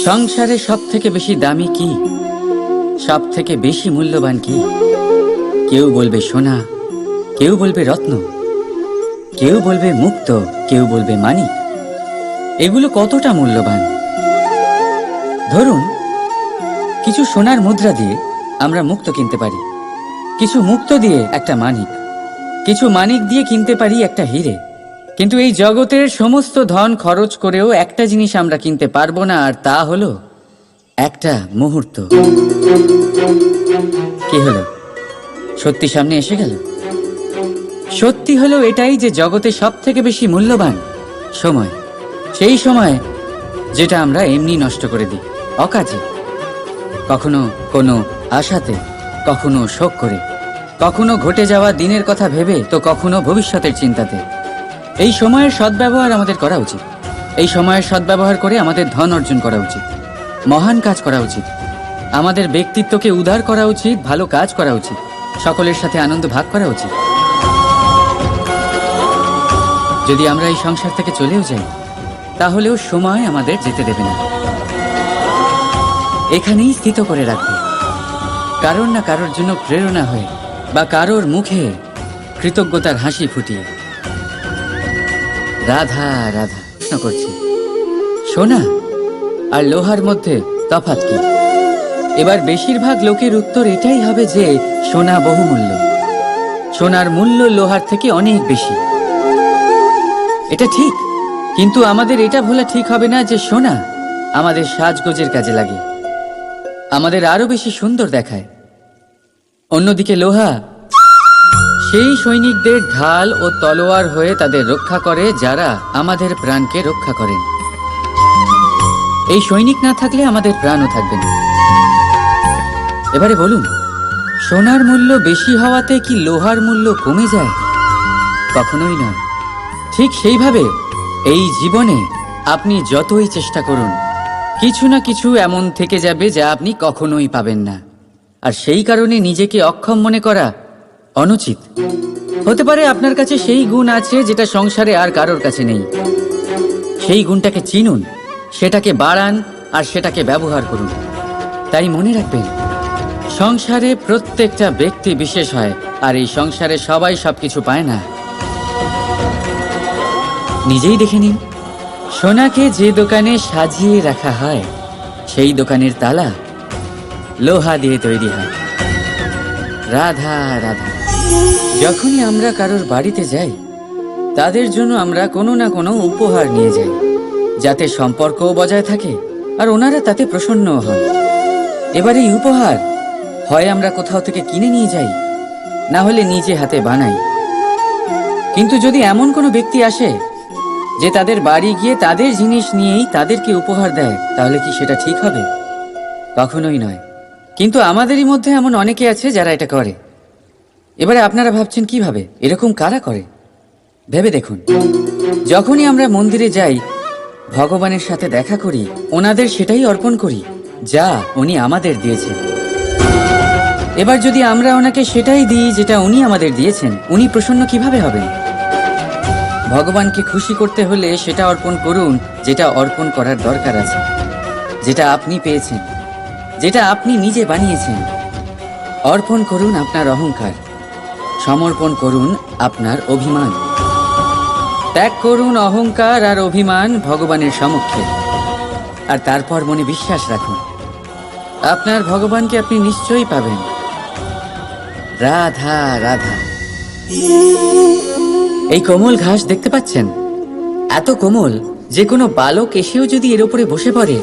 সংসারে সব থেকে বেশি দামি কি, সব থেকে বেশি মূল্যবান কি? কেউ বলবে সোনা, কেউ বলবে রত্ন, কেউ বলবে মুক্ত, কেউ বলবে মানিক। এগুলো কতটা মূল্যবান? ধরুন, কিছু সোনার মুদ্রা দিয়ে আমরা মুক্ত কিনতে পারি, কিছু মুক্ত দিয়ে একটা মানিক, কিছু মানিক দিয়ে কিনতে পারি একটা হিরে। কিন্তু এই জগতের সমস্ত ধন খরচ করেও একটা জিনিস আমরা কিনতে পারবো না, আর তা হলো একটা মুহূর্ত। কি হলো? সত্যি সামনে এসে গেল। সত্যি হলো এটাই যে জগতে সব থেকে বেশি মূল্যবান সময়, সেই সময় যেটা আমরা এমনি নষ্ট করে দিই অকাজে, কখনো কোনো আশাতে, কখনো শোক করে, কখনো ঘটে যাওয়া দিনের কথা ভেবে, তো কখনো ভবিষ্যতের চিন্তাতে। এই সময়ের সদ্ব্যবহার আমাদের করা উচিত। এই সময়ের সদ্ব্যবহার করে আমাদের ধন অর্জন করা উচিত, মহান কাজ করা উচিত, আমাদের ব্যক্তিত্বকে উদার করা উচিত, ভালো কাজ করা উচিত, সকলের সাথে আনন্দ ভাগ করা উচিত। যদি আমরা এই সংসার থেকে চলেও যাই, তাহলেও সময় আমাদের যেতে দেবে না, এখানেই স্থিত করে রাখবে, কারোর না কারোর জন্য প্রেরণা হয়ে, বা কারোর মুখে কৃতজ্ঞতার হাসি ফুটিয়ে। রাধা রাধা প্রশ্ন করছি, সোনা আর লোহার মধ্যে তফাৎ কি? এবার বেশিরভাগ লোকের উত্তর এটাই হবে যে সোনা বহুমূল্য, সোনার মূল্য লোহার থেকে অনেক বেশি। এটা ঠিক, কিন্তু আমাদের এটা ভোলা ঠিক হবে না যে সোনা আমাদের সাজগোজের কাজে লাগে, আমাদের আরো বেশি সুন্দর দেখায়। অন্যদিকে লোহা সেই সৈনিকদের ঢাল ও তলোয়ার হয়ে তাদের রক্ষা করে, যারা আমাদের প্রাণকে রক্ষা করেন। এই সৈনিক না থাকলে আমাদের প্রাণও থাকবে না। এবারে বলুন, সোনার মূল্য বেশি হওয়াতে কি লোহার মূল্য কমে যায়? কখনোই নয়। ঠিক সেইভাবে এই জীবনে আপনি যতই চেষ্টা করুন, কিছু না কিছু এমন থেকে যাবে যা আপনি কখনোই পাবেন না, আর সেই কারণে নিজেকে অক্ষম মনে করা অনুচিত। হতে পারে আপনার কাছে সেই গুণ আছে যেটা সংসারে আর কারোর কাছে নেই। সেই গুণটাকে চিনুন, সেটাকে বাড়ান, আর সেটাকে ব্যবহার করুন। তাই মনে রাখবেন, সংসারে প্রত্যেকটা ব্যক্তি বিশেষ হয়, আর এই সংসারে সবাই সবকিছু পায় না। নিজেই দেখে নিন, সোনাকে যে দোকানে সাজিয়ে রাখা হয়, সেই দোকানের তালা লোহা দিয়ে তৈরি হয়। রাধা রাধা। যখনই আমরা কারোর বাড়িতে যাই, তাদের জন্য আমরা কোনো না কোনো উপহার নিয়ে যাই, যাতে সম্পর্কও বজায় থাকে আর ওনারা তাতে প্রসন্নও হন। এবার এই উপহার হয় আমরা কোথাও থেকে কিনে নিয়ে যাই, না হলে নিজে হাতে বানাই। কিন্তু যদি এমন কোনো ব্যক্তি আসে যে তাদের বাড়ি গিয়ে তাদের জিনিস নিয়েই তাদেরকে উপহার দেয়, তাহলে কি সেটা ঠিক হবে? কখনোই নয়। কিন্তু আমাদেরই মধ্যে এমন অনেকে আছে যারা এটা করে। এবারে আপনারা ভাবছেন কিভাবে, এরকম কারা করে? ভেবে দেখুন, যখনই আমরা মন্দিরে যাই, ভগবানের সাথে দেখা করি, ওনাদের সেটাই অর্পণ করি যা উনি আমাদের দিয়েছেন। এবার যদি আমরা ওনাকে সেটাই দিই যেটা উনি আমাদের দিয়েছেন, উনি প্রসন্ন কিভাবে হবেন? ভগবানকে খুশি করতে হলে সেটা অর্পণ করুন যেটা অর্পণ করার দরকার আছে, যেটা আপনি পেয়েছেন, যেটা আপনি নিজে বানিয়েছেন। অর্পণ করুন আপনার অহংকার, সমর্পণ করুন আপনার অভিমান, ত্যাগ করুন অহংকার আর অভিমান ভগবানের সম্মুখে, আর তারপর মনে বিশ্বাস রাখুন, আপনার ভগবানকে আপনি নিশ্চয়ই পাবেন। রাধা রাধা। এই কোমল ঘাস দেখতে পাচ্ছেন? এত কোমল যে কোনো বালক এসেও যদি এর উপরে বসে পড়ে,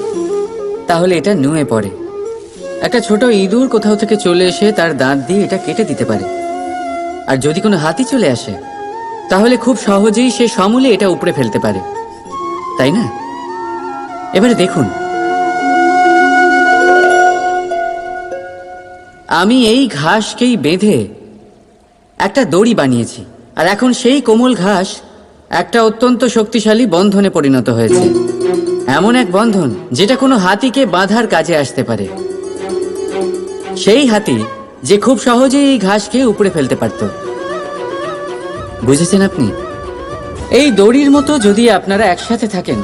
তাহলে এটা নুয়ে পড়ে। একটা ছোট ইঁদুর কোথাও থেকে চলে এসে তার দাঁত দিয়ে এটা কেটে দিতে পারে, আর যদি কোনো হাতি চলে আসে, তাহলে খুব সহজেই সে সমূলে এটা উপড়ে ফেলতে পারে, তাই না? এবারে দেখুন, আমি এই ঘাসকেই বেঁধে একটা দড়ি বানিয়েছি, আর এখন সেই কোমল ঘাস একটা অত্যন্ত শক্তিশালী বন্ধনে পরিণত হয়েছে। এমন এক বন্ধন যেটা কোনো হাতিকে বাঁধার কাজে আসতে পারে। সেই হাতি যে খুব সহজেই এই ঘাসকে উপড়ে ফেলতে পারত। বুঝেছেন আপনি? এই দড়ির মতো যদি আপনারা একসাথে থাকেন,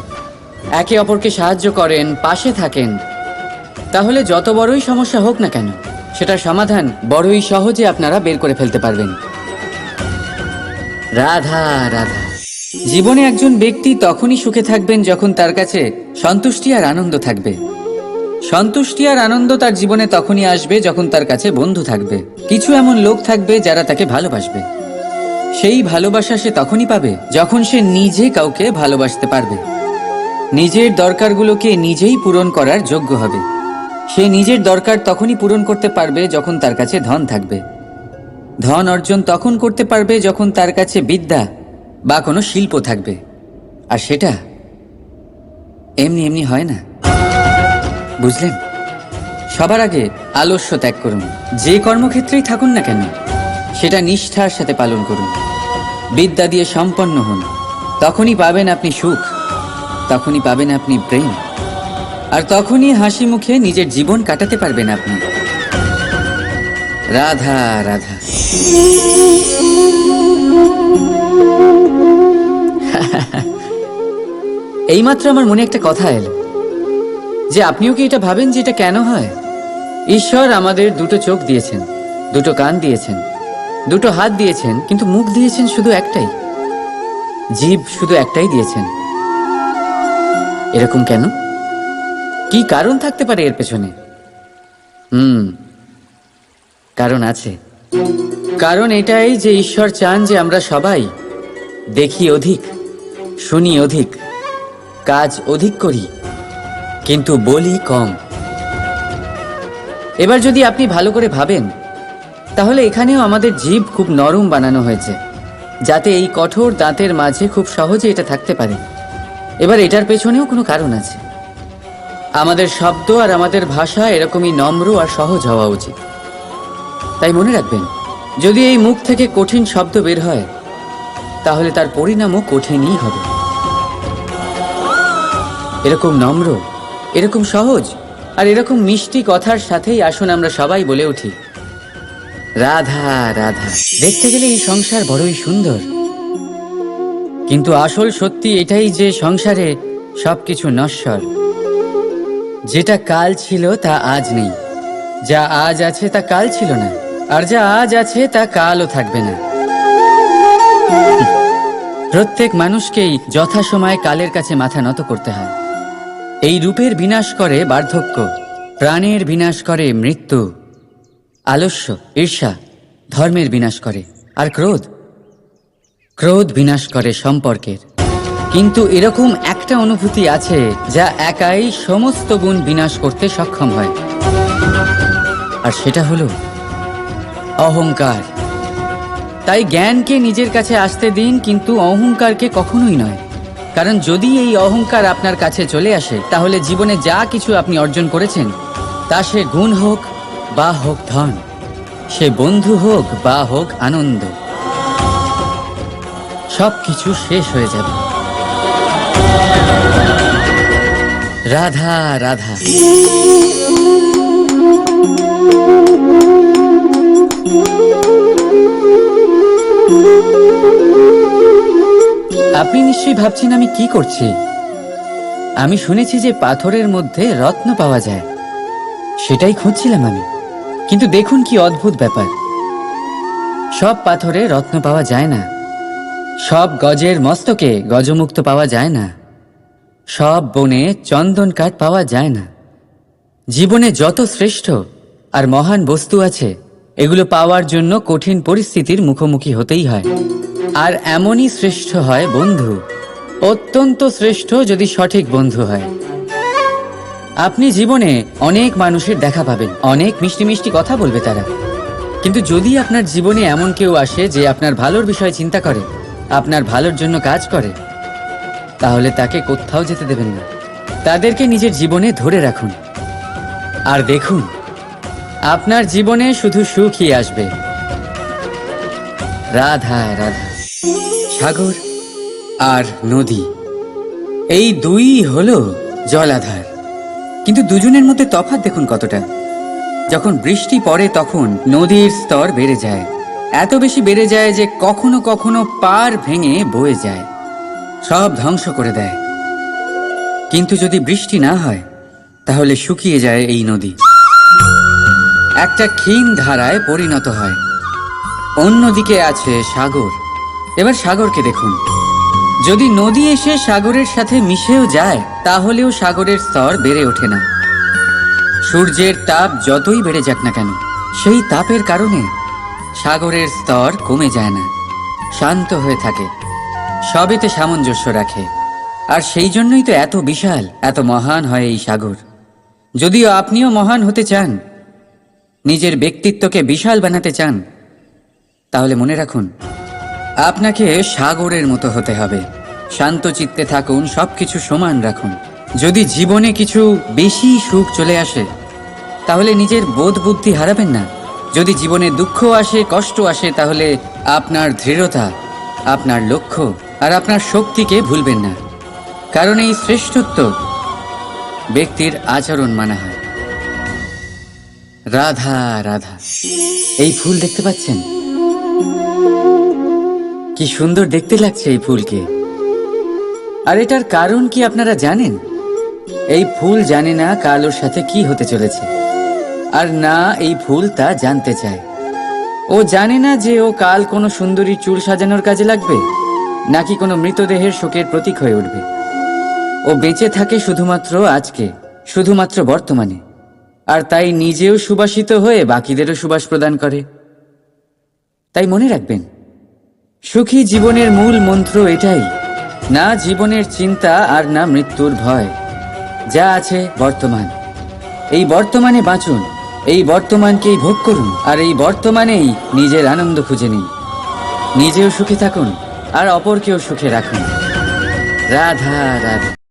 একে অপরকে সাহায্য করেন, পাশে থাকেন, তাহলে যত বড়ই সমস্যা হোক না কেন সেটার সমাধান বড়ই সহজে আপনারা বের করে ফেলতে পারবেন। রাধা রাধা। জীবনে একজন ব্যক্তি তখনই সুখে থাকবেন যখন তার কাছে সন্তুষ্টি আর আনন্দ থাকবে। সন্তুষ্টি আর আনন্দ তার জীবনে তখনই আসবে যখন তার কাছে বন্ধু থাকবে, কিছু এমন লোক থাকবে যারা তাকে ভালোবাসবে। সেই ভালোবাসা সে তখনই পাবে যখন সে নিজে কাউকে ভালোবাসতে পারবে, নিজের দরকারগুলোকে নিজেই পূরণ করার যোগ্য হবে। সে নিজের দরকার তখনই পূরণ করতে পারবে যখন তার কাছে ধন থাকবে। ধন অর্জন তখন করতে পারবে যখন তার কাছে বিদ্যা বা কোনো শিল্প থাকবে। আর সেটা এমনি এমনি হয় না, বুঝলেন? সবার আগে আলস্য ত্যাগ করুন। যে কর্মক্ষেত্রেই থাকুন না কেন সেটা নিষ্ঠার সাথে পালন করুন। বিদ্যা দিয়ে সম্পন্ন হন, তখনই পাবেন আপনি সুখ, তখনই পাবেন আপনি প্রেম, আর তখনই হাসি মুখে নিজের জীবন কাটাতে পারবেন আপনি। রাধা রাধা। এইমাত্র আমার মনে একটা কথা এলো যে আপনিও কি এটা ভাবেন যে এটা কেন হয়? ঈশ্বর আমাদের দুটো চোখ দিয়েছেন, দুটো কান দিয়েছেন, দুটো হাত দিয়েছেন, কিন্তু মুখ দিয়েছেন শুধু একটাই, জিভ শুধু একটাই দিয়েছেন। এরকম কেন? কি কারণ থাকতে পারে এর পেছনে? কারণ আছে। কারণ এটাই যে ঈশ্বর চান যে আমরা সবাই দেখি অধিক, শুনি অধিক, কাজ অধিক করি, কিন্তু বলি কম। এবার যদি আপনি ভালো করে ভাবেন তাহলে এখানেও আমাদের জিভ খুব নরম বানানো হয়েছে যাতে এই কঠোর দাঁতের মাঝে খুব সহজে এটা থাকতে পারে। এবার এটার পেছনেও কোনো কারণ আছে। আমাদের শব্দ আর আমাদের ভাষা এরকমই নম্র আর সহজ হওয়া উচিত। তাই মনে রাখবেন, যদি এই মুখ থেকে কঠিন শব্দ বের হয় তাহলে তার পরিণামও কঠিনই হবে। এরকম নম্র, এরকম সহজ আর এরকম মিষ্টি কথার সাথেই আসুন আমরা সবাই বলে উঠি রাধা রাধা। দেখতে গেলে এই সংসার বড়ই সুন্দর, কিন্তু আসল সত্যি এটাই যে সংসারে সবকিছু নশ্বর। যেটা কাল ছিল তা আজ নেই, যা আজ আছে তা কাল ছিল না, আর যা আজ আছে তা কালও থাকবে না। প্রত্যেক মানুষকেই যথাসময়ে কালের কাছে মাথা নত করতে হয়। এই রূপের বিনাশ করে বার্ধক্য, প্রাণের বিনাশ করে মৃত্যু, আলস্য, ঈর্ষা ধর্মের বিনাশ করে, আর ক্রোধ ক্রোধ বিনাশ করে সম্পর্কের। কিন্তু এরকম একটা অনুভূতি আছে যা একাই সমস্ত গুণ বিনাশ করতে সক্ষম হয়, আর সেটা হলো অহংকার। তাই জ্ঞানকে নিজের কাছে আসতে দিন, কিন্তু অহংকারকে কখনোই নয়। কারণ যদি এই অহংকার আপনার কাছে চলে আসে তাহলে জীবনে যা কিছু আপনি অর্জন করেছেন, তা সে গুণ হোক বা হোক ধন, সে বন্ধু হোক বা হোক আনন্দ, সব কিছু শেষ হয়ে যাবে। রাধা রাধা। আপনি নিশ্চয়ই ভাবছেন আমি কি করছি। আমি শুনেছি যে পাথরের মধ্যে রত্ন পাওয়া যায়, সেটাই খুঁজছিলাম আমি। কিন্তু দেখুন কি অদ্ভুত ব্যাপার, সব পাথরে রত্ন পাওয়া যায় না, সব গজের মস্তকে গজমুক্ত পাওয়া যায় না, সব বনে চন্দন কাঠ পাওয়া যায় না। জীবনে যত শ্রেষ্ঠ আর মহান বস্তু আছে এগুলো পাওয়ার জন্য কঠিন পরিস্থিতির মুখোমুখি হতেই হয়। আর এমনই শ্রেষ্ঠ হয় বন্ধু, অত্যন্ত শ্রেষ্ঠ যদি সঠিক বন্ধু হয়। আপনি জীবনে অনেক মানুষের দেখা পাবেন, অনেক মিষ্টি মিষ্টি কথা বলবে তারা, কিন্তু যদি আপনার জীবনে এমন কেউ আসে যে আপনার ভালোর বিষয় চিন্তা করে, আপনার ভালোর জন্য কাজ করে, তাহলে তাকে কোথাও যেতে দেবেন না। তাদেরকে নিজের জীবনে ধরে রাখুন, আর দেখুন আপনার জীবনে শুধু সুখই আসবে। রাধা রাধা। সাগর আর নদী, এই দুই হলো জলাধার, কিন্তু দুজনের মধ্যে তফাৎ দেখুন কতটা। যখন বৃষ্টি পড়ে তখন নদীর স্তর বেড়ে যায়, এত বেশি বেড়ে যায় যে কখনো কখনো পার ভেঙে বয়ে যায়, সব ধ্বংস করে দেয়। কিন্তু যদি বৃষ্টি না হয় তাহলে শুকিয়ে যায় এই নদী, একটা ক্ষীণ ধারায় পরিণত হয়। অন্যদিকে আছে সাগর। এবার সাগরকে দেখুন, যদি নদী এসে সাগরের সাথে মিশেও যায় তাহলেও সাগরের স্তর বেড়ে ওঠে না। সূর্যের তাপ যতই বেড়ে যাক না কেন, সেই তাপের কারণে সাগরের স্তর কমে যায় না, শান্ত হয়ে থাকে, সবেতে সামঞ্জস্য রাখে। আর সেই জন্যই তো এত বিশাল, এত মহান হয় এই সাগর। যদিও আপনিও মহান হতে চান, নিজের ব্যক্তিত্বকে বিশাল বানাতে চান, তাহলে মনে রাখুন আপনাকে সাগরের মতো হতে হবে। শান্ত চিত্তে থাকুন, সবকিছু সমান রাখুন। যদি জীবনে কিছু বেশি সুখ চলে আসে তাহলে নিজের বোধ বুদ্ধি হারাবেন না। যদি জীবনে দুঃখ আসে, কষ্ট আসে, তাহলে আপনার দৃঢ়তা, আপনার লক্ষ্য আর আপনার শক্তিকে ভুলবেন না। কারণ এই শ্রেষ্ঠত্ব ব্যক্তির আচরণ মানা হয়। রাধা রাধা। এই ফুল দেখতে পাচ্ছেন? কি সুন্দর দেখতে লাগছে এই ফুলকে। আর এটার কারণ কি আপনারা জানেন? এই ফুল জানে না কাল ওর সাথে কি হতে চলেছে, আর না এই ফুল তা জানতে চায়। ও জানে না যে ও কাল কোনো সুন্দরী চুল সাজানোর কাজে লাগবে, নাকি কোনো মৃতদেহের শোকের প্রতীক হয়ে উঠবে। ও বেঁচে থাকে শুধুমাত্র আজকে, শুধুমাত্র বর্তমানে, আর তাই নিজেও সুবাসিত হয়ে বাকিদেরও সুবাস প্রদান করে। তাই মনে রাখবেন, সুখী জীবনের মূল মন্ত্র এটাই, না জীবনের চিন্তা আর না মৃত্যুর ভয়। যা আছে বর্তমান, এই বর্তমানে বাঁচুন, এই বর্তমানকেই ভোগ করুন, আর এই বর্তমানেই নিজের আনন্দ খুঁজে নিন। নিজেও সুখে থাকুন আর অপরকেও সুখে রাখুন। রাধা রাধা।